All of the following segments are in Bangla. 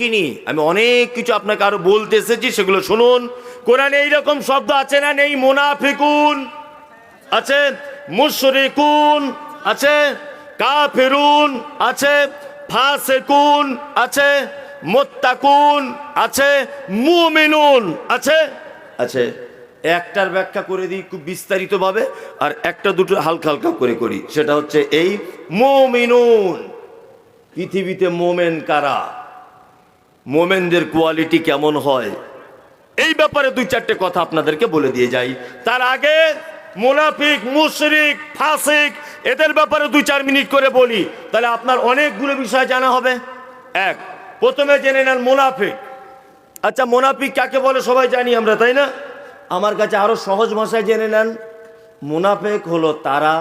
কিনি আমি অনেক কিছু আপনাকে আরো বলতে এসেছি, সেগুলো শুনুন। কোরআনে এইরকম শব্দ আছে না নেই? মুনাফিকুন আছে, মুশরিকুন আছে, কাফিরুন আছে, ফাসিকুন আছে, মুত্তাকুন আছে, মুমিনুন আছে। আছে একটার ব্যাখ্যা করে দিই খুব বিস্তারিতভাবে, আর একটা দুটো হালকা হালকা করে করি। সেটা হচ্ছে এই মুমিনুন। পৃথিবীতে মোমেন কারা, মোমেনদের কোয়ালিটি কেমন হয়, এই ব্যাপারে দুই চারটে কথা আপনাদেরকে বলে দিয়ে যাই। তার আগে মুনাফিক, মুশরিক, ফাসিক এদের ব্যাপারে 2-4 মিনিট করে বলি, তাহলে আপনার অনেকগুলো বিষয় জানা হবে। এক, প্রথমে জেনে নেন মুনাফিক। আচ্ছা, মুনাফিক কাকে বলে সবাই জানি আমরা, তাই না? আমার কাছে আরো সহজ ভাষায় জেনে নেন। মুনাফিক হলো তারা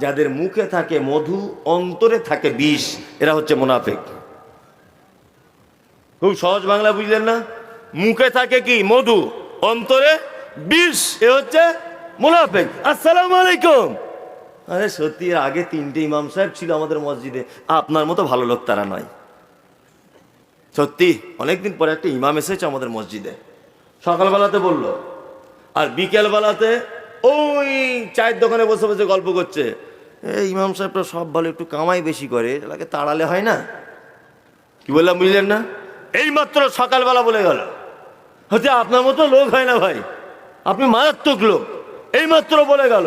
যাদের মুখে থাকে মধু, অন্তরে থাকে বিষ, এরা হচ্ছে মুনাফিক। খুব সহজ বাংলা বুঝলেন না? মুখে থাকে কি মধু, অন্তরে বিষ, এ হচ্ছে মুনাফিক। আসসালামু আলাইকুম। আরে সত্যি, আগে 3টে ইমাম সাহেব ছিল আমাদের মসজিদে, আপনার মতো ভালো লোক তারা নয়। সত্যি অনেকদিন পরে একটা ইমাম এসেছে আমাদের মসজিদে, সকালবেলাতে বলল, আর বিকেল বেলাতে ওই চায়ের দোকানে বসে বসে গল্প করছে। এই ইমাম সাহেবটা সব ভালো, একটু কামাই বেশি করে, এটাকে তাড়ালে হয় না। কি বললাম বুঝলেন না? এই মাত্র সকালবেলা বলে গেল। হচ্ছে আপনার মতো লোক হয় না ভাই, আপনি মারাত্মক লোক, এই মাত্র বলে গেল।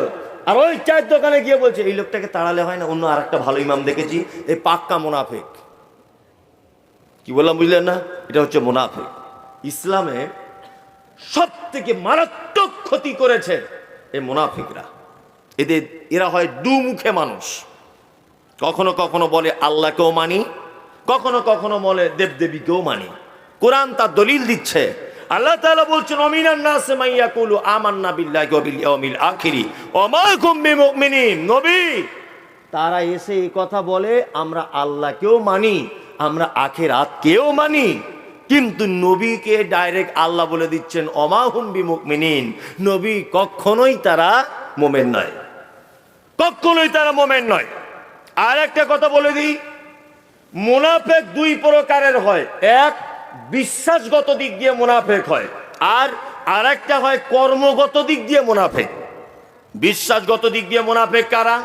আর ওই চায়ের দোকানে গিয়ে বলছে এই লোকটাকে তাড়ালে হয় না, অন্য আর একটা ভালো ইমাম দেখেছি, এই পাক্কা মুনাফিক। কি বললাম বুঝলেন না? এটা হচ্ছে মুনাফিক। ইসলামে সব থেকে মারাত্মক ক্ষতি করেছে এই মুনাফিকরা। এরা হয় দুমুখে মানুষ। কখনো কখনো বলে আল্লাহকেও মানি, কখনো কখনো বলে দেবদেবীকেও মানি। কোরআন তার দলিল দিচ্ছে। আল্লাহ তাআলা বলছেন, অমিনান নাসে মান ইয়াকুলু আমান্না বিল্লাহি ওয়া বিল ইয়াউমিল আখির ওয়া মা হুম বিমুমিনিন। নবী, তারা এসে এই কথা বলে আমরা আল্লাহকেও মানি, আমরা আখিরাতকেও মানি, কিন্তু নবীকে ডাইরেক্ট আল্লাহ বলে দিচ্ছেন ওয়া মা হুম বিমুমিনিন। নবী কখনোই তারা মুমিন নয়, কখনোই তারা মুমিন নয়। আর একটা কথা বলে দিই, মুনাফিক 2 প্রকারের হয়। এক, বিশ্বাসগত দিক দিয়ে মুনাফিক হয়, আর আরেকটা হয় কর্মগত দিক দিয়ে মুনাফিক। বিশ্বাসগত দিক দিয়ে মুনাফিক কারা?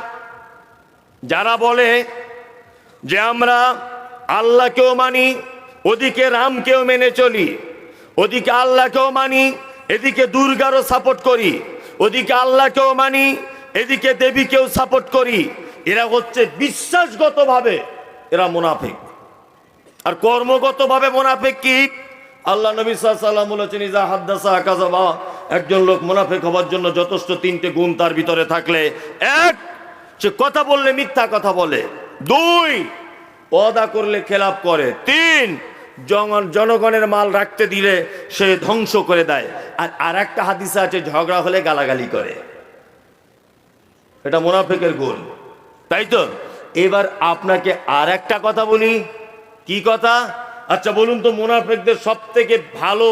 যারা বলে যে আমরা আল্লাহকেও মানি, ওদিকে রামকেও মেনে চলি, ওদিকে আল্লাহকেও মানি, এদিকে দুর্গারও সাপোর্ট করি, ওদিকে আল্লাহকেও মানি, এদিকে দেবীকেও সাপোর্ট করি। এরা হচ্ছে বিশ্বাসগতভাবে এরা মুনাফিক। আর কর্মগতভাবে মুনাফিক কি? আল্লাহ নবী সাল্লাল্লাহু আলাইহি ওয়াসাল্লাম বলেছেন, ইজা হাদাসা কাযাবা। একজন লোক মুনাফিক হবার জন্য যথেষ্ট 3টে গুণ তার ভিতরে থাকলে, 1, সে কথা বললে মিথ্যা কথা বলে, 2, ওয়াদা করলে খেলাপ করে, 3, জনগণের মাল রাখতে দিলে সে ধ্বংস করে দেয়, আর আরেকটা হাদিসে আছে ঝগড়া হলে গালাগালি করে। এটা মুনাফিকের গুণ, তাই তো? এবার আপনাকে আর একটা কথা বলি। কি কথা? আচ্ছা বলুন তো, মুনাফিকদের সব থেকে ভালো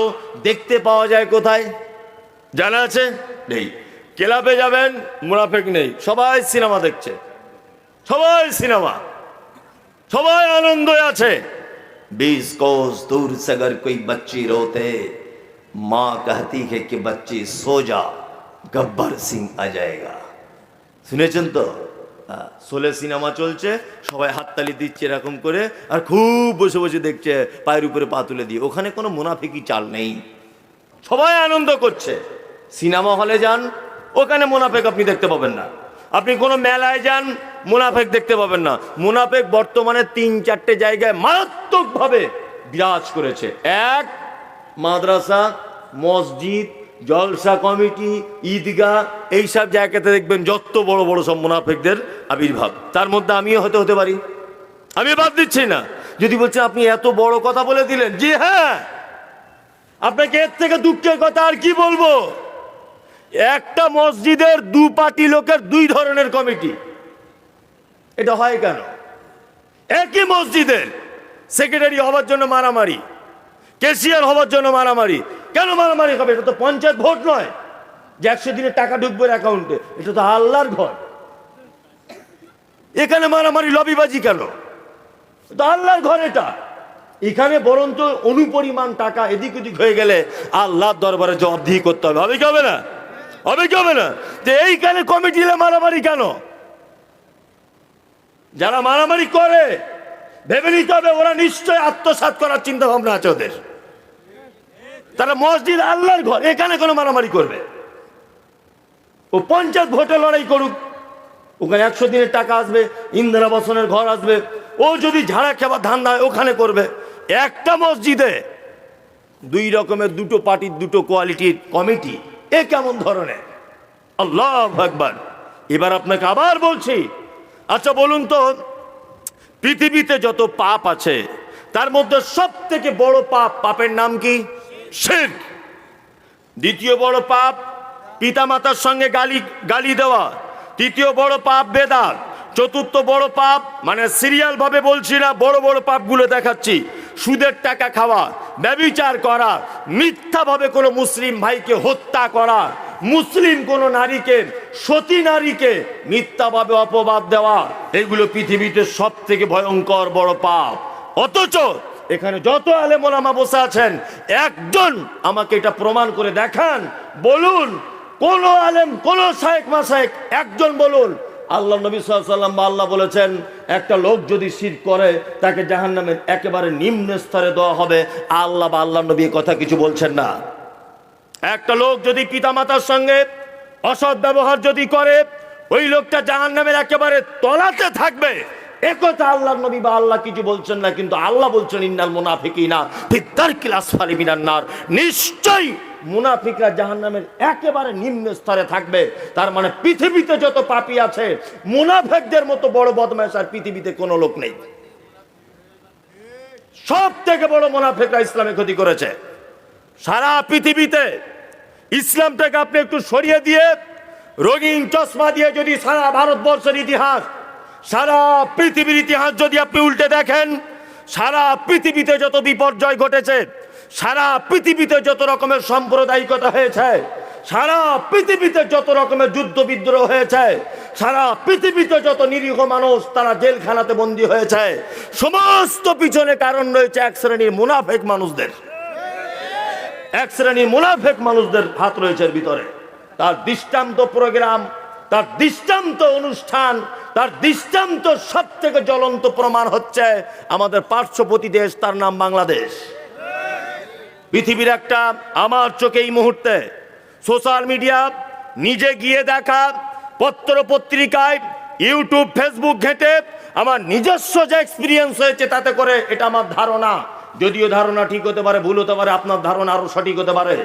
দেখতে পাওয়া যায় কোথায়? জানা আছে? নেই। ক্লাবে যাবেন, মুনাফিক নেই, সবাই সিনেমা দেখছে, সবাই সিনেমা, সবাই আনন্দে আছে। 20 কোস দূর से अगर कोई बच्ची रोते माँ कहती है कि बच्ची सो जा, गब्बर सिंह आ जाएगा। শুনেছেন তো? সোলে সিনেমা চলছে, সবাই হাততালি দিচ্ছে এরকম করে, আর খুব বসে বসে দেখছে পায়ের উপরে পা তুলে দিয়ে। ওখানে কোনো মুনাফিকি চাল নেই, সবাই আনন্দ করছে। সিনেমা হলে যান, ওখানে মুনাফিক আপনি দেখতে পাবেন না। আপনি কোনো মেলায় যান, মুনাফিক দেখতে পাবেন না। মুনাফিক বর্তমানে 3-4টে জায়গায় মারাত্মকভাবে বিরাজ করেছে। 1, মাদ্রাসা, মসজিদ, জলসা কমিটি, ঈদগাহ, এইসব জায়গাতে দেখবেন যত বড় বড় সব মুনাফিকদের আবির্ভাব। তার মধ্যে আমিও হতে পারি, আমি বাদ দিচ্ছি না। যদি বলছেন আপনি এত বড় কথা বলে দিলেন, জি হ্যাঁ, আপনাকে এর থেকে দুঃখের কথা আর কি বলবো। একটা মসজিদের 2 পার্টি লোকের 2 ধরনের কমিটি। এটা হয় কেন? একই মসজিদের সেক্রেটারি হবার জন্য মারামারি, ক্যাশিয়ার হবার জন্য মারামারি। কেন মারামারি হবে? এটা তো পঞ্চায়েত ভোট নয় যে 100 দিনের টাকা ঢুকবে অ্যাকাউন্টে, এটা তো আল্লাহর ঘর। এখানে মারামারি লবিবাজি কেন? তো আল্লাহর ঘর এটা। এখানে বরঞ্চ অনুপরিমাণ টাকা এদিক ওদিক হয়ে গেলে আল্লাহর দরবারে জবাবদিহি করতে হবে। হবে কি হবে না? হবে কি হবে না? যে এইখানে কমিটি মারামারি কেন? যারা মারামারি করে ভেবে নিতে হবে ওরা নিশ্চয় আত্মসাৎ করার চিন্তা ভাবনা আছে ওদের। তারা মসজিদ আল্লাহর ঘর, এখানে কোনো মারামারি করবে? ও পঞ্চায়েত ভোটে লড়াই করুক, ওখানে 100 দিনের টাকা আসবে, ইন্দিরা আবাসনের ঘর আসবে, ও যদি ঝাড়া খাবার ধান্দা ওখানে করবে। একটা মসজিদে 2 রকমের 2টো পার্টির 2টো কোয়ালিটির কমিটি, এ কেমন ধরনের? আল্লাহু আকবার। এবার আপনাকে আবার বলছি, আচ্ছা বলুন তো, পৃথিবীতে যত পাপ আছে তার মধ্যে সব থেকে বড় পাপের নাম কি? শিরক। দ্বিতীয় বড় পাপ পিতামাতার সঙ্গে গালি দেওয়া। তৃতীয় বড় পাপ বেদাত। চতুর্থ বড় পাপ, মানে সিরিয়াল ভাবে বলছি না, বড় বড় পাপগুলো দেখাচ্ছি, সুদের টাকা খাওয়া, ব্যভিচার করা, মিথ্যাভাবে কোনো মুসলিম ভাইকে হত্যা করা, মুসলিম কোনো নারীকে, সতী নারীকে মিথ্যাভাবে অপবাদ দেওয়া, এগুলো পৃথিবীতে সব থেকে ভয়ঙ্কর বড় পাপ। অথচ এখানে যত আলেম ওলামা বসে আছেন, একজন আমাকে এটা প্রমাণ করে দেখান, বলুন কোন আলেম, কোন শায়েখ মাশায়েখ, একজন বলুন আল্লাহ নবী সাল্লাল্লাহু আলাইহি ওয়াসাল্লাম বা আল্লাহ বলেছেন একটা লোক যদি শিরক করে তাকে জাহান্নামের একেবারে নিম্ন স্তরে দেওয়া হবে, আল্লাহ বা আল্লাহ নবী কথা কিছু বলছেন না। একটা লোক যদি পিতামাতার সঙ্গে অসৎ ব্যবহার যদি করে, ওই লোকটা জাহান্নামের একেবারে তলাতে থাকবে, একথা আল্লাহর নবী বা আল্লাহ কিছু বলছেন না। কিন্তু আল্লাহ বলছেন ইন্নাল মুনাফিকিনা ফি দারকিল আসফালি মিনান নার, নিশ্চয়ই মুনাফিকরা জাহান্নামের একেবারে নিম্ন স্তরে থাকবে। তার মানে পৃথিবীতে যত পাপী আছে, মুনাফিকদের মতো বড় বদমাশ আর পৃথিবীতে কোনো লোক নেই। সব থেকে বড় মুনাফিকরা ইসলামের ক্ষতি করেছে। সারা পৃথিবীতে ইসলামটাকে আপনি একটু সরিয়ে দিয়ে রঙিন চশমা দিয়ে যদি সারা ভারতবর্ষের ইতিহাস, সারা পৃথিবীর ইতিহাস যদি আপনি উল্টে দেখেন, সারা পৃথিবীতে যত বিপর্যয় ঘটেছে, সারা পৃথিবীতে যত রকমের সাম্প্রদায়িকতা হয়েছে, সারা পৃথিবীতে যত রকমের যুদ্ধ বিদ্রোহ হয়েছে, সারা পৃথিবীতে যত নিরীহ মানুষ তারা জেলখানাতে বন্দী হয়েছে, সমস্ত পিছনে কারণ রয়েছে এক শ্রেণীর মুনাফিক মানুষদের। এক শ্রেণীর মুনাফিক মানুষদের হাত রয়েছে এর ভিতরে। তার দৃষ্টান্ত প্রোগ্রাম, তার দৃষ্টান্ত অনুষ্ঠান, তার দৃষ্টান্ত সব থেকে জ্বলন্ত প্রমাণ হচ্ছে আমাদের পার্শ্ববর্তী দেশ, তার নাম বাংলাদেশ। পৃথিবীর একটা, আমার চোখে এই মুহূর্তে সোশ্যাল মিডিয়া, নিজে গিয়ে দেখা, পত্র পত্রিকায়, ইউটিউব ফেসবুক ঘেঁটে আমার নিজস্ব যে এক্সপিরিয়েন্স হয়েছে তাতে করে এটা আমার ধারণা, যদিও ধারণা ঠিক হতে পারে, ভুল হতে পারে, আপনার ধারণা আরো সঠিক হতে পারে,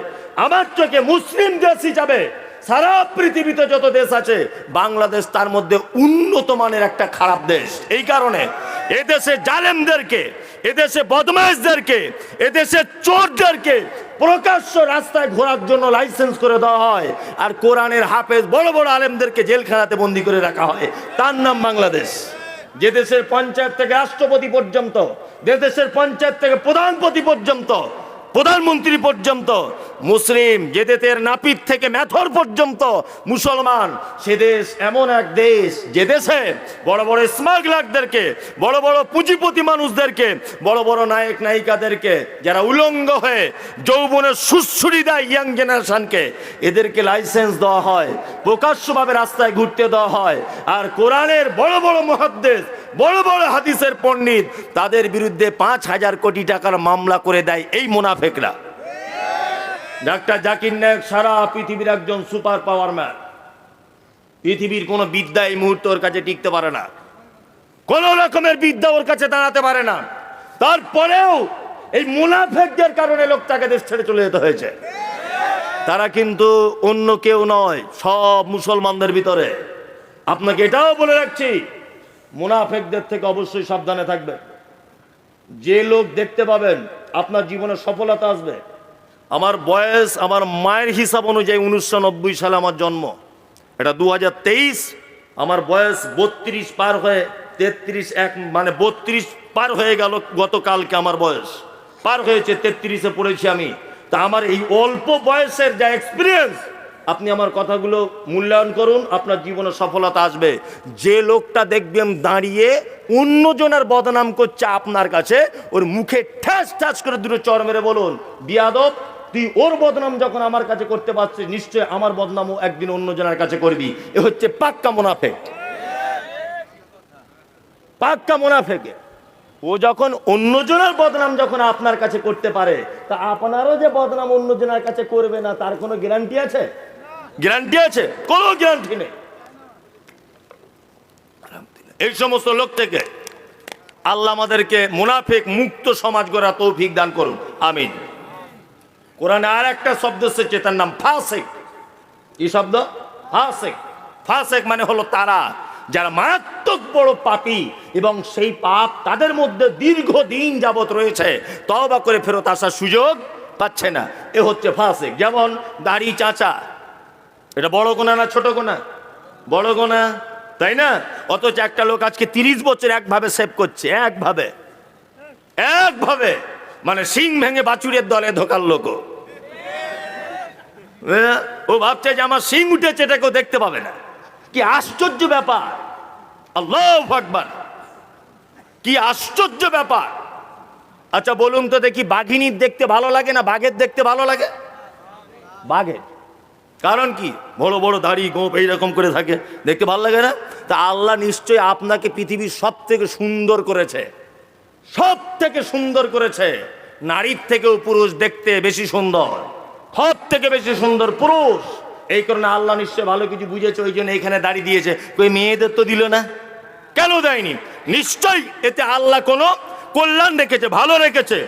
আমার চোখে মুসলিম দেশ হিসাবে সারা পৃথিবীতে যত দেশ আছে বাংলাদেশ তার মধ্যে উন্নত মানের একটা খারাপ দেশ। এই কারণে এদেশে জালেমদেরকে, এদেশে বদমাইশদেরকে, এদেশে চোরদেরকে প্রকাশ্য রাস্তায় ঘোরার জন্য লাইসেন্স করে দেওয়া হয়, আর কোরআনের হাফেজ বড় বড় আলেমদেরকে জেলখানাতে বন্দী করে রাখা হয়। তার নাম বাংলাদেশ। যে দেশের পঞ্চায়েত থেকে রাষ্ট্রপতি পর্যন্ত, যে দেশের পঞ্চায়েত থেকে প্রধানপতি পর্যন্ত, প্রধানমন্ত্রী পর্যন্ত মুসলিম, যে দেশের নাপিত থেকে মেথর পর্যন্ত মুসলমান, সে দেশ এমন এক দেশ যে দেশে বড় বড় স্মাগলারদেরকে, বড় বড় পুঁজিপতি মানুষদেরকে, বড় বড় নায়ক নায়িকাদেরকে যারা উলঙ্গ হয়ে যৌবনের সুশ্রুরি দেয় ইয়াং জেনারেশনকে, এদেরকে লাইসেন্স দেওয়া হয়, প্রকাশ্যভাবে রাস্তায় ঘুরতে দেওয়া হয়। আর কোরআনের বড় বড় মুহাদ্দিস, বড় বড় হাদিসের পণ্ডিত, তাদের বিরুদ্ধে 5,000 কোটি টাকার মামলা করে দেয় এই মুনাফিকরা। ডাক্তার জাকির নায়েক সারা পৃথিবীর একজন সুপার পাওয়ার ম্যান। পৃথিবীর কোনো বিদ্যা এই মুহূর্তে ওর কাছে টিকতে পারে না, কোন রকমের বিদ্যা ওর কাছে দাঁড়াতে পারে না। তারপরেও এই মুনাফিকদের কারণে লোকটাকে দেশ ছেড়ে চলে যেতে হয়েছে। তারা কিন্তু অন্য কেউ নয়, সব মুসলমানদের ভিতরে। আপনাকে এটাও বলে রাখছি, মুনাফিকদের থেকে অবশ্যই সাবধানে থাকবে। যে লোক দেখতে পাবেন আপনার জীবনে সফলতা আসবে। আমার বয়স, আমার মায়ের হিসাব অনুযায়ী 1990 সালে আমার জন্ম, এটা 2023, আমার বয়স 32 পার হয়ে 33, মানে 32 পার হয়ে গেল। গতকালকে আমার বয়স পার হয়েছে 33-এ পড়েছি আমি। তা আমার এই অল্প বয়সের যা এক্সপিরিয়েন্স, আপনি আমার কথাগুলো মূল্যায়ন করুন, আপনার জীবনে সফলতা আসবে। যে লোকটা দেখবেন দাঁড়িয়ে অন্যজনের বদনাম করছে আপনার কাছে, ওর মুখে ঠাস ঠাস করে দুটো চর মেরে বলুন, বিয়াদব, তুই ওর বদনাম যখন আমার কাছে করতে পারছিস, নিশ্চয় আমার বদনামও একদিন অন্যজনের কাছে করবি। এ হচ্ছে পাক্কা মুনাফিক। পাক্কা মুনাফিক। ও যখন অন্যজনের বদনাম যখন আপনার কাছে করতে পারে, তা আপনারও যে বদনাম অন্যজনের কাছে করবে না তার কোনো গ্যারান্টি আছে? গ্যারান্টি আছে? কোনো গ্যারান্টি নেই। এই সমস্ত লোক থেকে আল্লাহ আমাদেরকে মুনাফিক মুক্ত সমাজ গড়া তৌফিক দান করুন, আমিন। কোরআনে আর একটা শব্দ এসেছে, তার নাম ফাসিক। কি শব্দ? ফাসিক। ফাসিক মানে হলো তারা যারা মারাত্মক বড় পাপী এবং সেই পাপ তাদের মধ্যে দীর্ঘদিন যাবত রয়েছে, তওবা করে ফেরত আসার সুযোগ পাচ্ছে না, এ হচ্ছে ফাসিক। যেমন দাড়ি চাচা, এটা বড় গোনা না ছোট গোনা? বড় গোনা, তাই না? অথচ একটা লোক আজকে 30 বছর একভাবে সেভ করছে, একভাবে মানে সিং ভেঙে বাছুরের দলে ঢোকার লোক। ও ভাবছে যে আমার সিং উঠেছে, এটা কেউ দেখতে পাবে না। কি আশ্চর্য ব্যাপার! আল্লাহু আকবার, কি আশ্চর্য ব্যাপার! আচ্ছা বলুন তো দেখি, বাঘিনীর দেখতে ভালো লাগে না বাঘের দেখতে ভালো লাগে? বাঘের। কারণ কি? বড় বড় দাড়ি গোঁফ এইরকম করে থাকে, দেখতে ভালো লাগে না? তা আল্লাহ নিশ্চয়ই আপনাকে পৃথিবীর সব থেকে সুন্দর করেছে, সব থেকে সুন্দর করেছে। নারীর থেকেও পুরুষ দেখতে বেশি সুন্দর, সব থেকে বেশি সুন্দর পুরুষ। এই কারণে আল্লাহ নিশ্চয় ভালো কিছু বুঝেছে, ওই জন্য এখানে দাড়ি দিয়েছে। কই মেয়েদের তো দিল না, কেন দেয়নি? নিশ্চয়ই এতে আল্লাহ কোনো কল্যাণ রেখেছে, ভালো রেখেছে।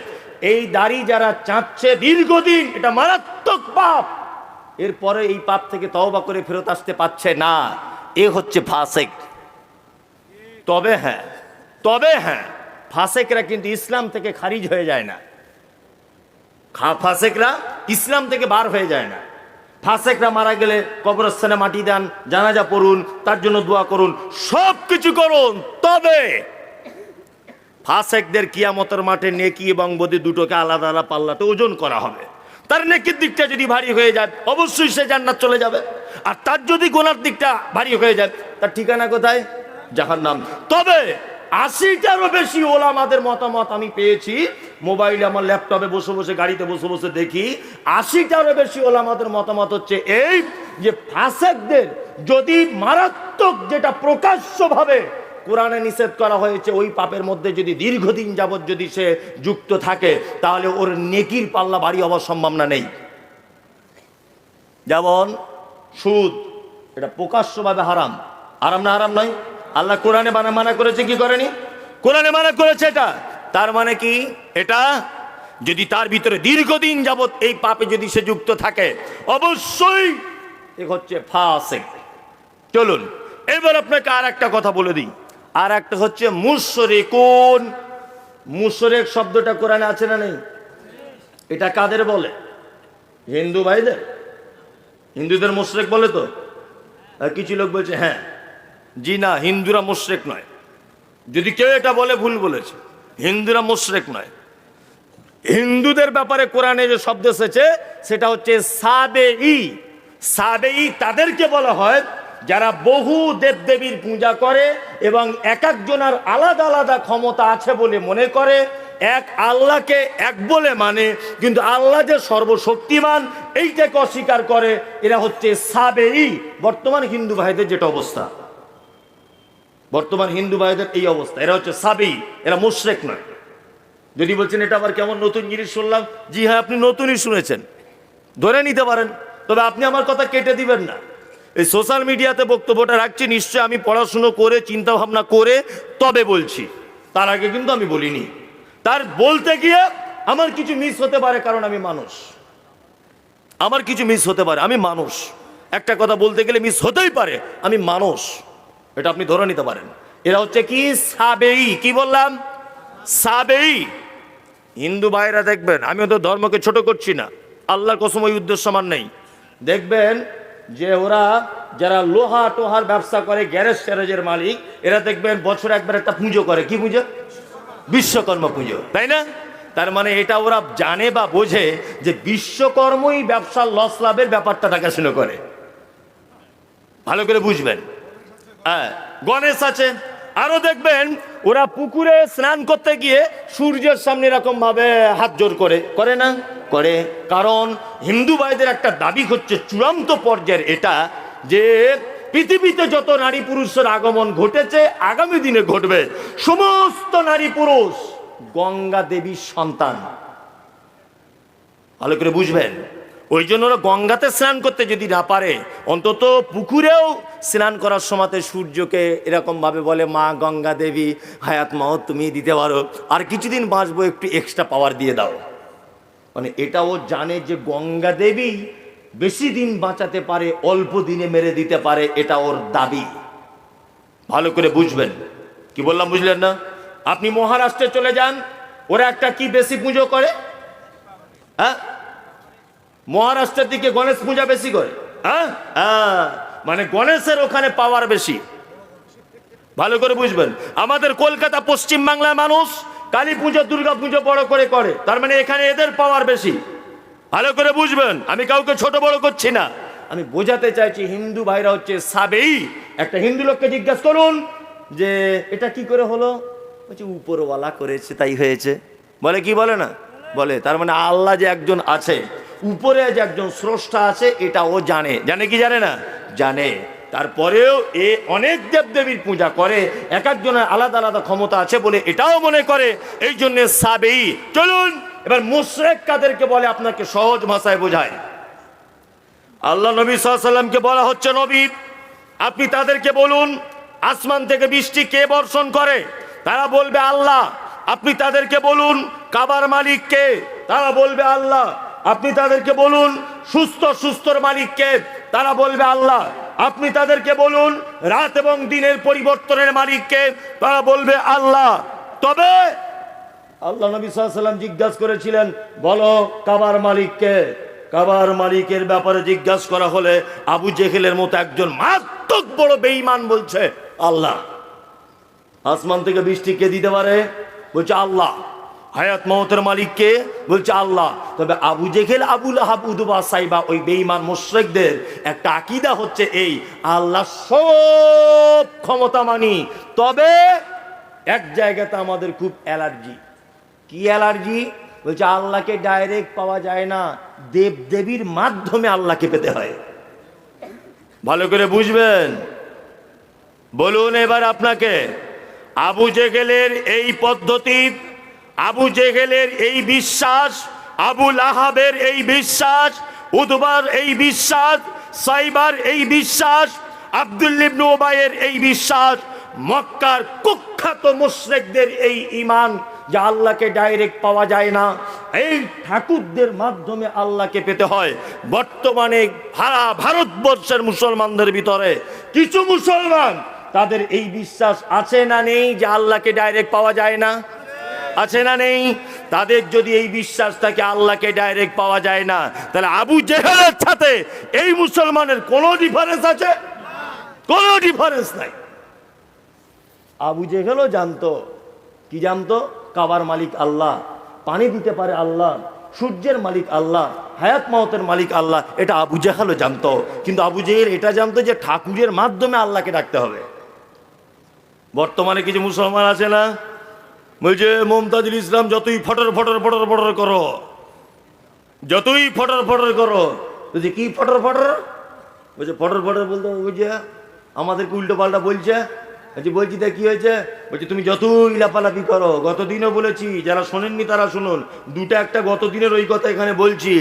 এই দাড়ি যারা চাচ্ছে দীর্ঘদিন, এটা মারাত্মক পাপ, এরপরে এই পাপ থেকে তওবা করে ফেরত আসতে পারছে না, এ হচ্ছে ফাসিক। তবে হ্যাঁ, ফাসিকরা কিন্তু ইসলাম থেকে খারিজ হয়ে যায় না। ফাসিকরা ইসলাম থেকে বার হয়ে যায় না। ফাসিকরা মারা গেলে কবরস্থানে মাটি দেন, জানাজা পড়ুন, তার জন্য দোয়া করুন, সব কিছু করুন। তবে ফাসিকদের কিয়ামতের মাঠে নেকি এবং বদি দুটোকে আলাদা আলাদা পাল্লাতে ওজন করা হবে। তার নেকির দিকটা যদি ভারী হয়ে যায়, অবশ্যই সে জান্নাত চলে যাবে। আর তার যদি গুনার দিকটা ভারী হয়ে যায়, তার ঠিকানা কোথায়? জাহান্নাম। তবে 80টারও বেশি ওলামাদের মতামত আমি পেয়েছি, মোবাইলে আমার ল্যাপটপে বসে বসে গাড়িতে বসে বসে দেখি, 80টারও বেশি ওলামাদের মতামত হচ্ছে এই যে ফাসিকদের যদি মারাত্মক, যেটা প্রকাশ্যভাবে কোরআনে নিষেধ করা হয়েছে, ওই পাপের মধ্যে যদি দীর্ঘদিন যাবত যদি সে যুক্ত থাকে, তাহলে ওর নেকির পাল্লা ভারী হওয়ার সম্ভাবনা নেই। যেমন সুদ, এটা প্রকাশ্যভাবে হারাম। হারাম না হারাম নয়? আল্লাহ কোরআনে মানা করেছে কি করেনি? কোরআনে মানা করেছে। এটা তার মানে কি? এটা যদি তার ভিতরে দীর্ঘদিন যাবত এই পাপে যদি সে যুক্ত থাকে, অবশ্যই এ হচ্ছে ফাসিক। চলুন এবার আপনাকে আর একটা কথা বলে দিই। আর একটা হচ্ছে মুশরিকুন। মুশরিক শব্দটা কোরআনে আছে না নেই? এটা কাদের বলে? হিন্দু ভাইদের। হিন্দুদের মুশরিক বলে তো? আর কিছু লোক বলছে হ্যাঁ, জি না, হিন্দুরা মুশরিক নয়। যদি কেউ এটা বলে ভুল বলেছে, হিন্দুরা মুশরিক নয়। হিন্দুদের ব্যাপারে কোরআনে যে শব্দ এসেছে সেটা হচ্ছে সাবেঈ। সাবেঈ তাদেরকে বলা হয় যারা বহু দেবদেবীর পূজা করে এবং এক একজনের আলাদা আলাদা ক্ষমতা আছে বলে মনে করে, এক আল্লাহকে এক বলে মানে, কিন্তু আল্লাহ যে সর্বশক্তিমান এইটাকে অস্বীকার করে। এরা হচ্ছে সাবেঈ। বর্তমান হিন্দু ভাইদের যেটা অবস্থা, বর্তমান হিন্দু ভাইদের এই অবস্থা, এরা হচ্ছে সাবেঈ, এরা মুশরিক নয়। যদি বলছেন এটা আবার কেমন নতুন জিনিস শুনলাম, জি হ্যাঁ, আপনি নতুনই শুনেছেন, ধরে নিতে পারেন। তবে আপনি আমার কথা কেটে দিবেন না। এই সোশ্যাল মিডিয়াতে বক্তব্যটা রাখছি, নিশ্চয় আমি পড়াশুনো করে চিন্তা ভাবনা করে তবে বলছি, তার আগে কিন্তু আমি বলিনি। তার বলতে গিয়ে আমার কিছু মিস হতে পারে, কারণ আমি মানুষ, আমার কিছু মিস হতে পারে, আমি মানুষ। একটা কথা বলতে গেলে মিস হতেই পারে, আমি মানুষ, এটা আপনি ধরে নিতে পারেন। এরা হচ্ছে কি? সাবেঈ। কি বললাম? সাবেঈ। হিন্দু ভাইরা দেখবেন, আমি ওদের ধর্মকে ছোট করছি না, আল্লাহর কসম ওই উদ্দেশ্য আমার নেই। দেখবেন যে ওরা যারা লোহা টোহার ব্যবসা করে, গ্যারেজ ট্যারেজের মালিক, এরা দেখবেন বছরে একবার একটা পুজো করে। কি পুজো? বিশ্বকর্মা পুজো, তাই না? তার মানে এটা ওরা জানে বা বোঝে যে বিশ্বকর্মই ব্যবসার লস লাভের ব্যাপারটা দেখাশোনা করে। ভালো করে বুঝবেন। হ্যাঁ, গণেশ আছে। আরো দেখবেন ওরা পুকুরে স্নান করতে গিয়ে সূর্যের সামনে এরকম ভাবে হাত জোর করে না করে, কারণ হিন্দু ভাইদের একটা দাবি হচ্ছে চূড়ান্ত পর্যায়ের এটা, যে পৃথিবীতে যত নারী পুরুষের আগমন ঘটেছে, আগামী দিনে ঘটবে, সমস্ত নারী পুরুষ গঙ্গা দেবীর সন্তান। ভালো করে বুঝবেন। ওই জন্য ওরা গঙ্গাতে স্নান করতে যদি না পারে, অন্তত পুকুরেও স্নান করার সময় সূর্যকে এরকম ভাবে বলে, মা গঙ্গা দেবী হায়াত মহৎ তুমি দিতে পারো, আর কিছুদিন বাঁচবো, একটু এক্সট্রা পাওয়ার দিয়ে দাও। মানে এটা ও জানে যে গঙ্গা দেবী বেশি দিন বাঁচাতে পারে, অল্প দিনে মেরে দিতে পারে, এটা ওর দাবি। ভালো করে বুঝবেন। কি বললাম বুঝলেন না? আপনি মহারাষ্ট্রে চলে যান, ওরা একটা কি বেশি পুজো করে, হ্যাঁ, মহারাষ্ট্রের দিকে গণেশ পূজা বেশি করে। হ্যাঁ, মানে গণেশের ওখানে পাওয়ার বেশি। ভালো করে বুঝবেন। আমাদের কলকাতা পশ্চিম বাংলার মানুষ কালী পুজো দুর্গা পুজো বড় করে, তার মানে এখানে এদের পাওয়ার বেশি। ভালো করে বুঝবেন। আমি কাউকে ছোট বড় করছি না, আমি বোঝাতে চাইছি হিন্দু ভাইরা হচ্ছে সাবেই। একটা হিন্দু লোককে জিজ্ঞাসা করুন যে এটা কি করে হলো, বলছে উপরওয়ালা করেছে তাই হয়েছে। বলে কি বলে না, বলে তার মানে আল্লাহ যে একজন আছে, উপরে যে একজন স্রষ্টা আছে, এটা ও জানে। জানে কি জানে না? জানে। তারপরেও এ অনেক দেবদেবীর পূজা করে, এক একজনের আলাদা আলাদা ক্ষমতা আছে বলে এটাও মনে করে, এই জন্য সাবেই। চলুন এবার মুশরিক কাদেরকে বলে আপনাকে সহজ ভাষায় বোঝায়। আল্লাহ নবী সাল্লাল্লাহু আলাইহি ওয়াসাল্লামকে বলা হচ্ছে, নবী আপনি তাদেরকে বলুন আসমান থেকে বৃষ্টি কে বর্ষণ করে, তারা বলবে আল্লাহ। আপনি তাদেরকে বলুন কাবার মালিক কে, তারা বলবে আল্লাহ। আপনি তাদেরকে বলুন সুস্থর মালিককে, তারা বলবে আল্লাহ। আপনি তাদেরকে বলুন রাত এবং দিনের পরিবর্তনের মালিককে, তারা বলবে আল্লাহ। তবে আল্লাহ নবী সাল্লাল্লাহু আলাইহি ওয়াসাল্লাম জিজ্ঞাসা করেছিলেন, বলো কাবার মালিককে। কাবার মালিকের ব্যাপারে জিজ্ঞাসা করা হলে আবু জেহেলের মতো একজন মারাত্মক বড় বেঈমান বলছে আল্লাহ। আসমান থেকে বৃষ্টি কে দিতে পারে? বলছে আল্লাহ। হায়াত মওতের মালিক কে? বলছে আল্লাহ। তবে আবু জেহেল, আবু লাহাব, উতবা, সাইবা, ওই বেঈমান মুশরিকদের একটা আকীদা হচ্ছে এই, আল্লাহ সব ক্ষমতা মানি, তবে এক জায়গাতে আমাদের খুব অ্যালার্জি। কি অ্যালার্জি? বলছে আল্লাহকে ডাইরেক্ট পাওয়া যায় না, দেব দেবীর মাধ্যমে আল্লাহকে পেতে হয়। ভালো করে বুঝবেন। বলুন এবার আপনাকে, আবু জেহেলের এই পদ্ধতি, আবু জেহেলের এই বিশ্বাস, আবু লাহাবের এই বিশ্বাস, উতবার এই বিশ্বাস, সাইবার এই বিশ্বাস, আব্দুল্লাহ ইবনে উবাইয়ের এই বিশ্বাস, মক্কার কুখ্যাত মুশরিকদের এই ঈমান যে আল্লাহকে ডাইরেক্ট পাওয়া যায় না, এই ঠাকুরদের মাধ্যমে আল্লাহকে পেতে হয়। বর্তমানে সারা ভারতবর্ষের মুসলমানদের ভিতরে কিছু মুসলমান, তাদের এই বিশ্বাস আছে না নেই যে আল্লাহকে ডাইরেক্ট পাওয়া যায় না? আছে না নেই? তাদের যদি এই বিশ্বাস থাকে আল্লাহকে ডাইরেক্ট পাওয়া যায় না, তাহলে আবু জেহেলের সাথে এই মুসলমানের কোনো ডিফারেন্স আছে? কোনো ডিফারেন্স নাই। আবু জেহেলও জানতো, কি জানতো? কাবার মালিক আল্লাহ, পানি দিতে পারে আল্লাহ, সূর্যের মালিক আল্লাহ, হায়াত মওতের মালিক আল্লাহ, এটা আবু জেহেলও জানতো। কিন্তু আবু জেহেল এটা জানতো যে ঠাকুরের মাধ্যমে আল্লাহকে ডাকতে হবে। বর্তমানে কিছু মুসলমান আছে না, বলছে মুমতাজুল ইসলাম যতই ফটর ফটর ফটর ফটর করো, যতই ফটর ফটর করো। বলছে কি ফটর ফটর? বলছে ফটর ফটর বলতে বুঝে আমাদেরকে উল্টো পাল্টা বলছে। বলছি তা কি হয়েছে? বলছি তুমি যতই লাফালাফি করো, গতদিনও বলেছি, যারা শোনেননি তারা শুনুন, দুটা একটা গতদিনের ওই কথা এখানে বলছি,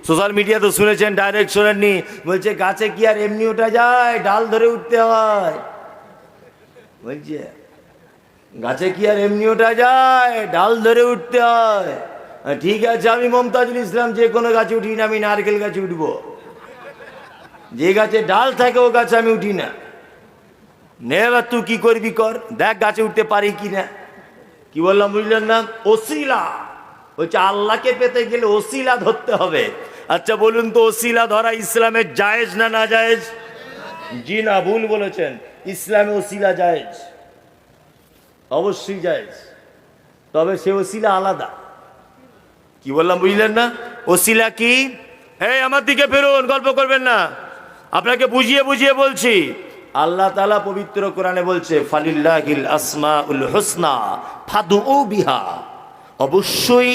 সোশ্যাল মিডিয়াতে শুনেছেন, ডাইরেক্ট শোনেননি। বলছে গাছে কি আর এমনি ওঠা যায়, ডাল ধরে উঠতে হয়। বলছে গাছে কি আর এমনি ওঠা যায়, ডাল ধরে উঠতে হয়। ঠিক আছে, আমি মুমতাজুল ইসলাম যে কোনো গাছে উঠি না, আমি নারকেল গাছে উঠবো। যে গাছে ডাল থাকে ও গাছে আমি উঠি না। নে এবার তুই কি করবি কর, দেখ গাছে উঠতে পারি কি না। কি বললাম বুঝলেন না? ওসিলা। বলছে আল্লাহকে পেতে গেলে ওসিলা ধরতে হবে। আচ্ছা বলুন তো, ওসিলা ধরা ইসলামের জায়েজ না না জায়েজ? জি না, ভুল বলেছেন, ইসলামে ওসিলা জায়েজ, অবশ্যই জায়েজ, তবে সে ওসিলা আলাদা। কি বললাম বুঝলেন না? ওসিলা কি? এই আমার দিকে ফেরুন, গল্প করবেন না। আপনাকে বুঝিয়ে বুঝিয়ে বলছি। আল্লাহ তাআলা পবিত্র কোরআনে বলছে ফালিল্লাহিল আসমাউল হুসনা ফাদউ বিহা, অবশ্যই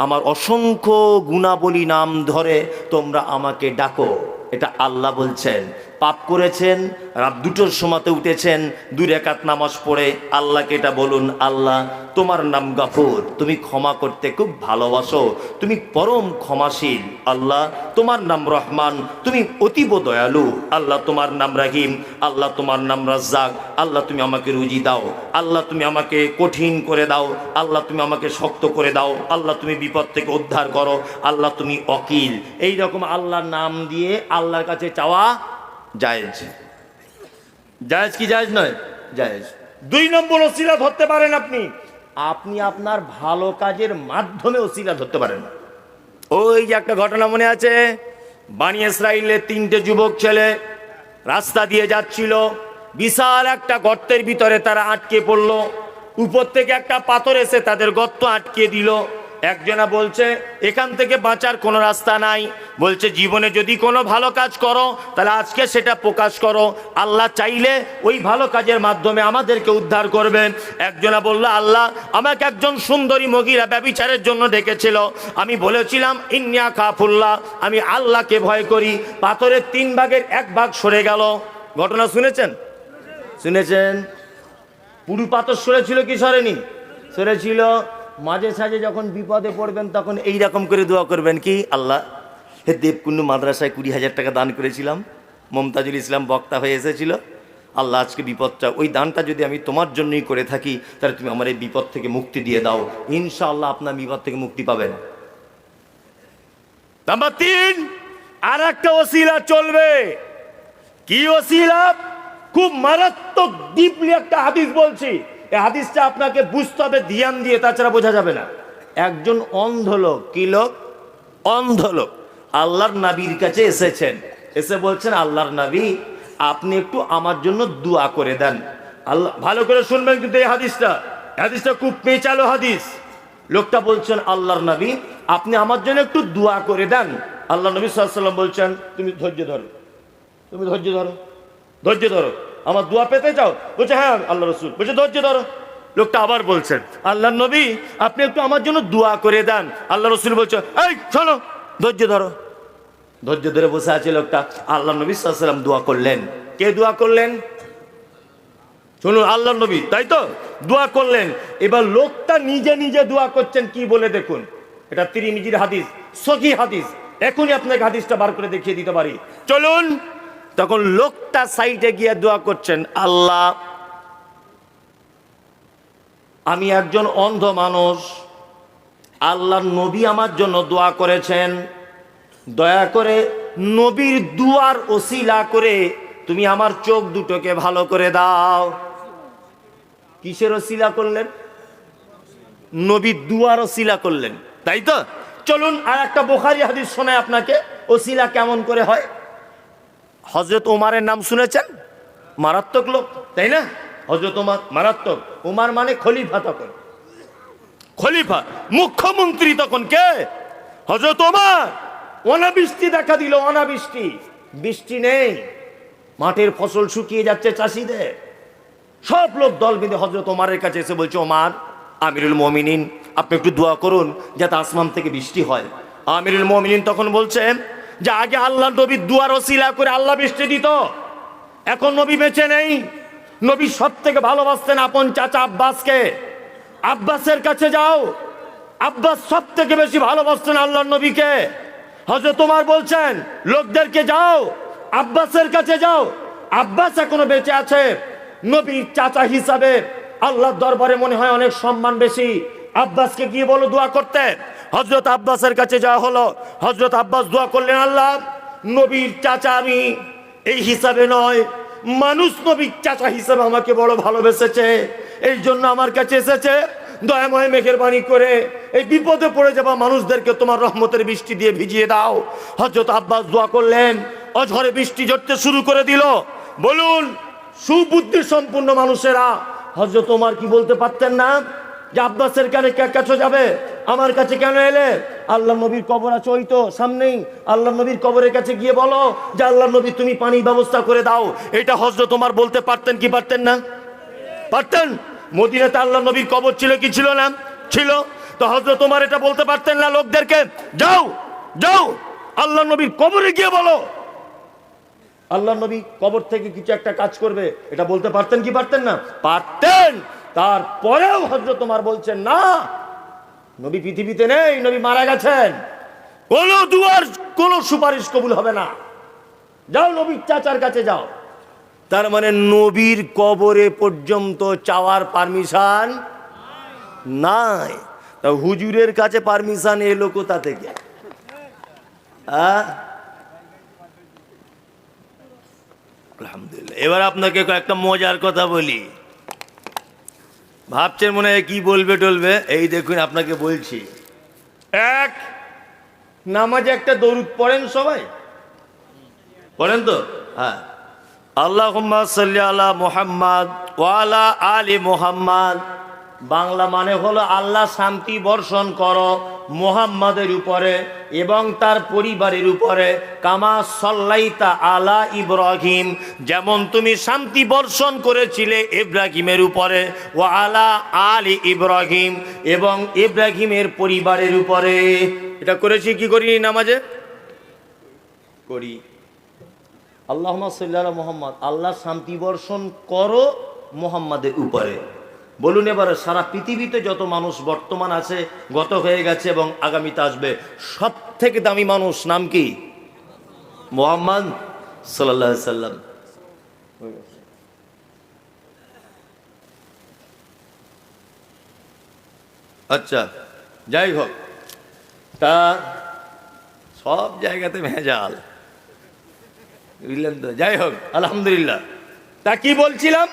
আমার অসংখ্য গুণাবলী নাম ধরে তোমরা আমাকে ডাকো। এটা আল্লাহ বলছেন। পাপ করেছেন, রাত 2টোর সময়তে উঠেছেন, 2 রাকাত নামাজ পড়ে আল্লাহকে এটা বলুন, আল্লাহ তোমার নাম গফুর, তুমি ক্ষমা করতে খুব ভালোবাসো, তুমি পরম ক্ষমাশীল। আল্লাহ তোমার নাম রহমান, তুমি অতীব দয়ালু। আল্লাহ তোমার নাম রাহিম, আল্লাহ তোমার নাম রাজ্জাক। আল্লাহ তুমি আমাকে রুজি দাও, আল্লাহ তুমি আমাকে কঠিন করে দাও, আল্লাহ তুমি আমাকে শক্ত করে দাও, আল্লাহ তুমি বিপদ থেকে উদ্ধার করো, আল্লাহ তুমি ওয়াকিল। এই রকম আল্লাহর নাম দিয়ে আল্লাহর কাছে চাওয়া জায়েজ। জায়েজ কি জায়েজ নয়? জায়েজ। 2 নম্বর ওসিলা ধরতে পারেন আপনি, আপনি আপনার ভালো কাজের মাধ্যমে ওসিলা ধরতে পারেন। ওই যে একটা ঘটনা মনে আছে, বানি ইসরাইলের 3টে যুবক ছেলে রাস্তা দিয়ে যাচ্ছিল, বিশাল একটা গর্তের ভিতরে তারা আটকে পড়লো। উপর থেকে একটা পাথর এসে তাদের গর্ত আটকে দিল। একজনা বলছে এখান থেকে বাঁচার কোনো রাস্তা নাই, বলছে জীবনে যদি কোনো ভালো কাজ করো তাহলে আজকে সেটা প্রকাশ করো, আল্লাহ চাইলে ওই ভালো কাজের মাধ্যমে আমাদেরকে উদ্ধার করবেন। একজনা বলল আল্লাহ আমাকে একজন সুন্দরী মহিলা ব্যভিচারের জন্য ডেকেছিল, আমি বলেছিলাম ইন্নিয়া খাফুল্লাহ, আমি আল্লাহকে ভয় করি। পাথরের 3 ভাগের 1 ভাগ সরে গেল। ঘটনা শুনেছেন? শুনেছেন? পুরো পাথর সরেছিল কি সরেনি? সরেছিল। মাঝে সাঝে যখন বিপদে পড়বেন তখন এই রকম করে দোয়া করবেন, কি আল্লাহ হে দেবকুণ্ড মাদ্রাসায় 20,000 টাকা দান করেছিলাম, মমতাজুল ইসলাম বক্তা হয়ে এসেছিল, আল্লাহ আজকে বিপদটা, ওই দানটা যদি আমি তোমার জন্যই করে থাকি তাহলে তুমি আমার এই বিপদ থেকে মুক্তি দিয়ে দাও। ইনশাআল্লাহ আপনার বিপদ থেকে মুক্তি পাবেন। নাম্বার 3, আর একটা ওসিলা চলবে। কি ওসিলা? খুব মারাত্মক ডিপলি একটা হাদিস বলছি, এই হাদিসটা আপনাকে বুঝতে হবে ধ্যান দিয়ে, তাছাড়া বোঝা যাবে না। একজন অন্ধ লোক, কি লোক? অন্ধ লোক আল্লাহর নবীর কাছে এসেছেন, এসে বলছেন আল্লাহর নবী আপনি একটু আমার জন্য দোয়া করে দেন। আল্লাহ, ভালো করে শুনবেন কিন্তু এই হাদিসটা খুব পেঁচালো হাদিস। লোকটা বলছেন আল্লাহর নবী আপনি আমার জন্য একটু দোয়া করে দেন। আল্লাহ নবী সাল্লাল্লাহু আলাইহি ওয়াসাল্লাম বলছেন তুমি ধৈর্য ধরো, তুমি ধৈর্য ধরো, ধৈর্য ধরো, আমার দোয়া পেতে চাও? বলছে হ্যাঁ আল্লাহ রসুল। বলছে ধৈর্য ধরো। লোকটা আবার বলছেন আল্লাহ নবী আপনি একটু আমার জন্য দোয়া করে দেন। আল্লাহ রসুল বলছে এই শোনো, ধৈর্য ধরো। ধৈর্য ধরে বসে আছে লোকটা। আল্লাহ নবী সাল্লাল্লাহু আলাইহি ওয়াসাল্লাম দোয়া করলেন। কে দোয়া করলেন? শুনুন, আল্লাহ নবী, তাই তো দোয়া করলেন। এবার লোকটা নিজে নিজে দোয়া করছেন, কি বলে দেখুন। এটা তিরমিজির হাদিস, সহিহ হাদিস। এখনই আপনাকে হাদিসটা বার করে দেখিয়ে দিতে পারি, চলুন। তখন লোকটা সাইডে গিয়ে দোয়া করছেন, আল্লাহ আমি একজন অন্ধ মানুষ, আল্লাহর নবী আমার জন্য দোয়া করেছেন, দয়া করে নবীর দুয়ার ওসিলা করে তুমি আমার চোখ দুটোকে ভালো করে দাও। কিসের ওসিলা করলেন? নবীর দুয়ার ওসিলা করলেন, তাই তো। চলুন আর একটা বুখারী হাদিস শোনায় আপনাকে, ওসিলা কেমন করে হয়। হযরত ওমরের নাম শুনেছেন? মারাত্মক লোক, তাই না? হযরত ওমর মারাত্মক। ওমর মানে খলিফা, তখন খলিফা, মুখ্যমন্ত্রী তখন কে? হযরত ওমর। অনাবৃষ্টি দেখা দিল, অনাবৃষ্টি, বৃষ্টি নেই, মাঠের ফসল শুকিয়ে যাচ্ছে চাষিদের। সব লোক দল বেঁধে হযরত ওমরের কাছে এসে বলছে ওমর আমিরুল মুমিনিন আপনি একটু দোয়া করুন যাতে আসমান থেকে বৃষ্টি হয়। আমিরুল মুমিনিন তখন বলছেন যে আগে আল্লাহ নবীর দুয়ার ওসিলা করে আল্লাহ বৃষ্টি দিত, এখন নবী বেঁচে নেই। নবী সব থেকে ভালোবাসতেন আপন চাচা আব্বাসকে, আব্বাসের কাছে যাও। আব্বাস সব থেকে বেশি ভালোবাসতেন আল্লাহর নবীকে। হযরত ওমর বলছেন লোকদেরকে যাও আব্বাসের কাছে যাও, আব্বাস এখনো বেঁচে আছে, নবীর চাচা হিসাবে আল্লাহর দরবারে মনে হয় অনেক সম্মান বেশি, আব্বাসকে গিয়ে বলো দোয়া করতে। হযরত আব্বাসের কাছে যাওয়া হলো। হযরত আব্বাস দোয়া করলেন আল্লাহ নবীর চাচা আমি এই হিসাবে নয়, মানুষ নবীর চাচা হিসাবে আমাকে বড় ভালোবেসেছে, এই জন্য আমার কাছে এসেছে, দয়াময় মেহেরবানি করে এই বিপদে পড়ে যাওয়া মানুষদেরকে তোমার রহমতের বৃষ্টি দিয়ে ভিজিয়ে দাও। হযরত আব্বাস দোয়া করলেন, অঝরে বৃষ্টি ঝরতে শুরু করে দিল। বলুন সুবুদ্ধি সম্পন্ন মানুষেরা হযরত ওমর কি বলতে পারতেন না? যে আব্বাসের কাছে যাবে, আমার কাছে কেন এলে? আল্লাহ নবীর কবর আছে ওই তো সামনেই, আল্লাহ নবীর কবরের কাছে গিয়ে বলো যে আল্লাহ নবী তুমি পানির ব্যবস্থা করে দাও। এটা হযরত ওমর বলতে পারতেন কি পারতেন না? পারতেন। মদিনাতে আল্লাহ নবীর কবর ছিল কি ছিল না? ছিল। তো হযরত ওমর এটা বলতে পারতেন না লোকদেরকে, যাও যাও আল্লাহ নবীর কবরে গিয়ে বলো আল্লাহ নবী কবর থেকে কিছু একটা কাজ করবে? এটা বলতে পারতেন কি পারতেন না? পারতেন। তারপরেও হযরত ওমর বলছেন না, নবী পৃথিবীতে নেই, নবী মারা গেছেন, কোন দুয়ার কোন সুপারিশ কবুল হবে না, যাও নবীর চাচার কাছে যাও। তার মানে নবীর কবরে পর্যন্ত চাওয়ার পারমিশন নাই। তা হুজুরের কাছে পারমিশন এলো কোথা থেকে? আলহামদুলিল্লাহ। এবার আপনাকে একটা মজার কথা বলি, ভাবছেন মনে হয় কি বলবে টলবে, এই দেখুন আপনাকে বলছি। এক, নামাজে একটা দরুদ পড়েন, সবাই পড়েন তো? হ্যাঁ, আল্লাহুম্মা সাল্লি আলা মুহাম্মাদ ওয়া আলা আলি মুহাম্মাদ। বাংলা মানে হলো আল্লাহ শান্তি বর্ষণ করো মুহাম্মাদের উপরে এবং তার পরিবারের উপরে, কামা সাল্লাইতা আলা ইব্রাহিম, যেমন তুমি শান্তি বর্ষণ করেছিলে ইব্রাহিমের উপরে, ওয়া আলা আলি ইব্রাহিম, এবং ইব্রাহিমের পরিবারের উপরে। এটা করেছি কি করি নামাজে? করি। আল্লাহুম্মা সাল্লি আলা মুহাম্মাদ, আল্লাহ শান্তি বর্ষণ করো মুহাম্মাদের উপরে। বলুন এবারে, সারা পৃথিবীতে যত মানুষ বর্তমান আছে, গত হয়ে গেছে এবং আগামীতে আসবে, সব থেকে দামি মানুষ নাম কি? মুহাম্মদ সাল্লাল্লাহু আলাইহি সাল্লাম। আচ্ছা, যাই হোক, তা সব জায়গাতে ভেজাল, বুঝলেন তো? যাই হোক, আলহামদুলিল্লাহ। তা কি বলছিলাম,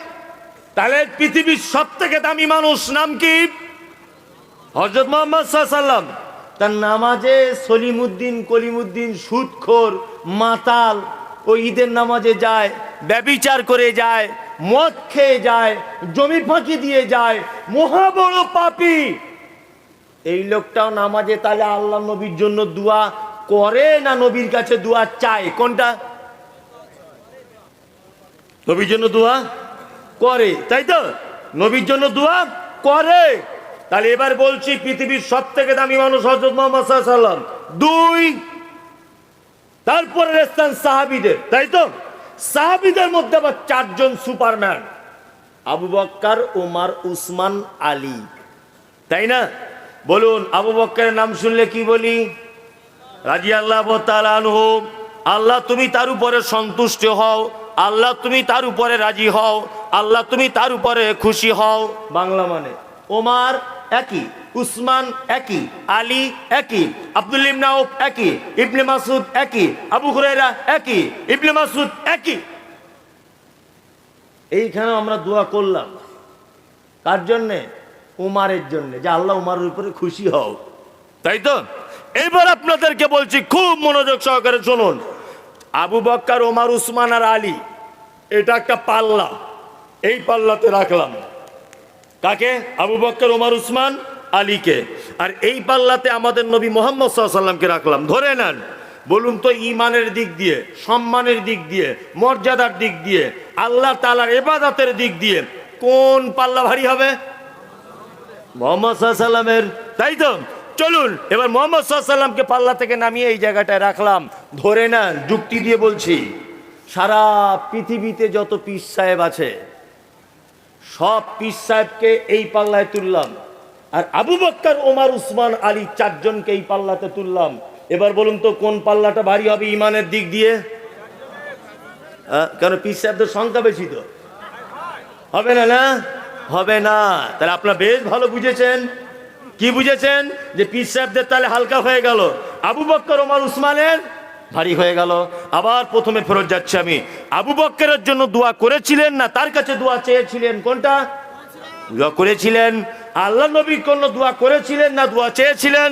তাহলে পৃথিবীর সব থেকে দামি মানুষ নাম কি? হযরত মুহাম্মদ সাল্লাল্লাহু আলাইহি সাল্লাম। তার নামাজে সলিমুদ্দিন কলিমুদ্দিন সুদখোর মাতাল ও ঈদের নামাজে যায়, ব্যভিচার করে যায়, মদ খেয়ে যায়, জমি ফাঁকি দিয়ে যায়, মহা বড় পাপী। এই লোকটাও নামাজে তাহলে আল্লাহ নবীর জন্য দোয়া করে না নবীর কাছে দোয়া চায়? কোনটা? নবীর জন্য দোয়া করে, তাই তো? নবীর জন্য দোয়া করে। তাহলে এবার বলছি, পৃথিবীর সব থেকে দামি মানুষ হযরত মুহাম্মদ সাল্লাল্লাহু আলাইহি সাল্লাম। দুই, তারপরে স্থান সাহাবীদের, তাই তো? সাহাবীদের মধ্যে আবার চারজন সুপারম্যান, আবু বকর, ওমর, উসমান, আলী, তাই না? বলুন, আবু বকরের নাম শুনলে কি বলি? রাদিয়াল্লাহু তাআলা আনহু। আল্লাহ তুমি তার উপরে সন্তুষ্ট হও, আল্লাহ তুমি তার উপরে রাজি হও, আল্লাহ তুমি তার উপরে খুশি হও। বাংলা মানে ওমর একই, উসমান একই, আলী একই, আব্দুল্লাহ ইবনে আউফ একই, ইবনে মাসউদ একই, আবু হুরায়রা একই, ইবনে মাসউদ একই। এইখানে আমরা দোয়া করলাম কার জন্যে? উমারের জন্য, যে আল্লাহ উমারের উপরে খুশি হও, তাই তো? এবার আপনাদেরকে বলছি, খুব মনোযোগ সহকারে শুনুন। আবু বকর, ওমর, উসমান আর আলী, এটা একটা পাল্লা, এই পাল্লাতে রাখলাম কাকে? আবু বকর, ওমর, উসমান, আলীকে। আর এই পাল্লাতে আমাদের নবী মুহাম্মদ সাল্লাল্লাহু আলাইহি সাল্লামকে রাখলাম। ধরে নেন, বলুন তো, ইমানের দিক দিয়ে, সম্মানের দিক দিয়ে, মর্যাদার দিক দিয়ে, আল্লাহ তাআলার ইবাদতের দিক দিয়ে কোন পাল্লা ভারী হবে? মুহাম্মদ সাল্লাল্লাহু আলাইহি সাল্লামের, তাই তো? চলুন এবার মুহাম্মদ সাল্লাল্লাহু আলাইহি সাল্লামকে পাল্লা থেকে নামিয়ে এই জায়গাটায় রাখলাম। ধরে নেন, যুক্তি দিয়ে বলছি, সারা পৃথিবীতে যত পীর সাহেব আছে, সব পীর সাহেবকে এই পাল্লায় তুললাম, আর আবু বকর, ওমর, উসমান, আলী চারজনকে এই পাল্লাতে তুললাম। এবার বলুন তো, কোন পাল্লাটা ভারী হবে ইমানের দিক দিয়ে? কেন? পীর সাহেবদের সংখ্যা বেশি তো, হবে না? না হবে না। তাহলে আপনারা বেশ ভালো বুঝেছেন। কি বুঝেছেন? যে পীর সাহেবদের তাহলে হালকা হয়ে গেল, আবু বকর, ওমর, উসমানের ভারী হয়ে গেল। আবার প্রথমে ফেরত যাচ্ছি আমি। আবু বকরের জন্য দোয়া করেছিলেন না তার কাছে দোয়া চেয়েছিলেন? কোনটা? দোয়া করেছিলেন। আল্লাহ নবীর জন্য দোয়া করেছিলেন না দোয়া চেয়েছিলেন?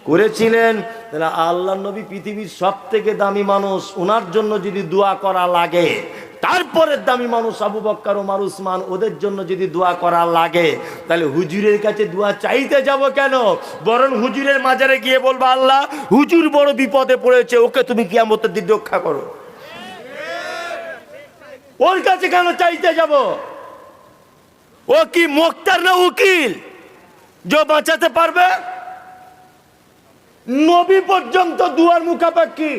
করেছিলেন। তাহলে আল্লাহ নবী পৃথিবীর সব থেকে দামি মানুষ, ওনার জন্য যদি দোয়া করা লাগে তারপরে দামি মানুষ আবু বকর ওমর উসমান, ওদের জন্য যদি দোয়া করা লাগে তাহলে হুজুরের কাছে দোয়া চাইতে যাব কেন? বরং হুজুরের মাজারে গিয়ে বলবো, আল্লাহ হুজুর বড় বিপদে পড়েছে, ওকে তুমি কিয়ামতের দিন রক্ষা করো। ওর কাছে কেন চাইতে যাব? ও কি মোক্তার না উকিল যে বাঁচাতে পারবে? নবী পর্যন্ত দুয়ার মুখাপাক্ষী,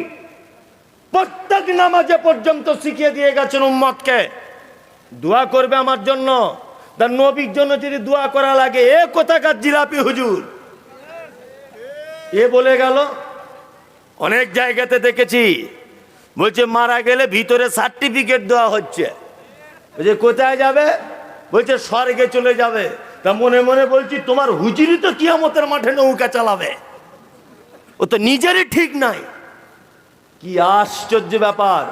প্রত্যেক নামাজে পর্যন্ত শিখিয়ে দিয়ে গেছেন উম্মতকে দোয়া করবে আমার জন্য। তার নবীর জন্য যদি দোয়া করা লাগে, এ কোথাকার জিলাপি হুজুর এ বলে গেল। অনেক জায়গাতে দেখেছি বলছে মারা গেলে ভিতরে সার্টিফিকেট দেওয়া হচ্ছে। বলছে কোথায় যাবে? বলছে স্বর্গে চলে যাবে। তা মনে মনে বলছি, তোমার হুজুরই তো কিয়ামতের মাঠে নৌকা চালাবে, ও তো নিজেরই ঠিক নাই। কি আশ্চর্য ব্যাপার!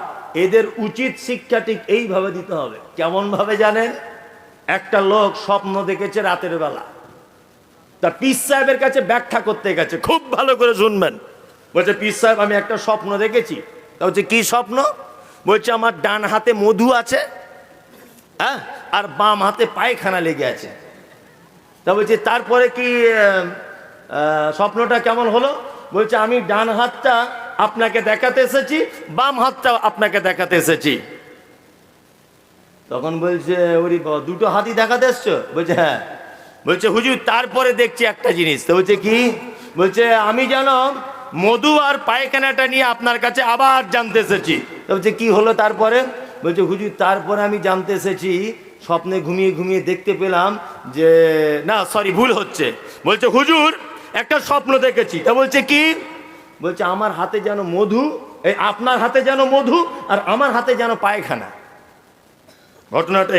এদের উচিত শিক্ষা ঠিক এইভাবে দিতে হবে। কেমন ভাবে জানেন? একটা লোক স্বপ্ন দেখেছে রাতের বেলা, তার পীর সাহেবের কাছে ব্যাখ্যা করতে গেছে। খুব ভালো করে শুনবেন। বলছে, পীর সাহেব আমি একটা স্বপ্ন দেখেছি। তা বলছে কি স্বপ্ন? বলছে আমার ডান হাতে মধু আছে, হ্যাঁ, আর বাম হাতে পায়খানা লেগে আছে। তা বলছে তারপরে কি স্বপ্নটা কেমন হলো? বলছে আমি ডান হাতটা আপনাকে দেখাতে এসেছি, বাম হাতটা আপনাকে দেখাতে এসেছি। তখন বলছে ওরে বাবা, দুটো হাতই দেখাতে এসছো? বলছে হ্যাঁ। বলছে হুজুর তারপরে দেখছি একটা জিনিস। তো বলছে কি? বলছে আমি যেন মধু আর পায়খানাটা নিয়ে আপনার কাছে আবার জানতে এসেছি। তো বলছে কি হলো তারপরে? বলছে হুজুর তারপরে আমি জানতে এসেছি, স্বপ্নে ঘুমিয়ে ঘুমিয়ে দেখতে পেলাম যে, না সরি ভুল হচ্ছে। বলছে হুজুর একটা স্বপ্ন দেখেছি। তা বলছে কি? বলছে আমার হাতে যেন মধু, এই আপনার হাতে যেন মধু আর আমার হাতে যেন পায়খানা। ঘটনাটা